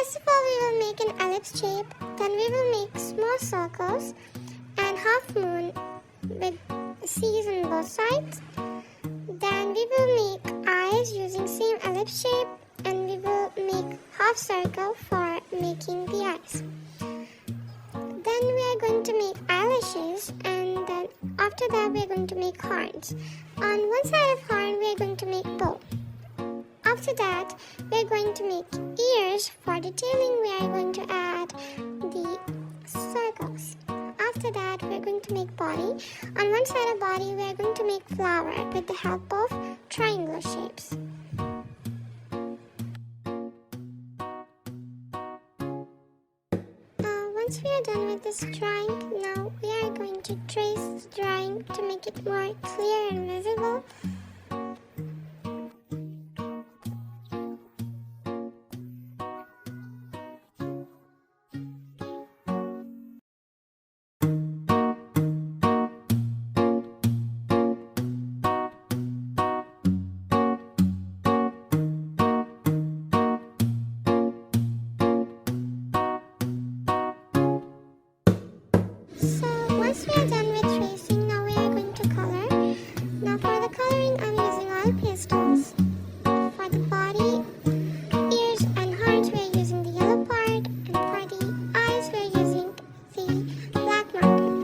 First of all, we will make an ellipse shape, then we will make small circles and half moon with C's on both sides. Then we will make eyes using same ellipse shape, and we will make half circle for making the eyes. Then we are going to make eyelashes, and then after that we are going to make horns. On one side of horn we are going to make bow. After that we are going to make ears. For detailing we are going to add the circles. After that we are going to make body. On one side of body we are going to make flower with the help of triangular shapes. Once we are done with this drawing, now we are going to trace the drawing to make it more clear and visible. So once we are done with tracing, now we are going to color. Now for the coloring, I'm using oil pastels. For the body, ears and horns, we are using the yellow part. And for the eyes, we are using the black marker.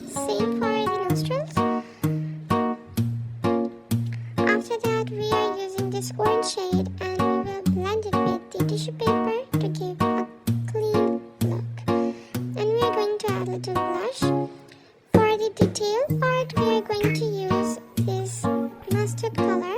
Same for the nostrils. After that, we are using this orange shade, and we will blend it with the tissue paper to give a clean look. And we are going to add a little blush. For the detail part, we are going to use this mustard color.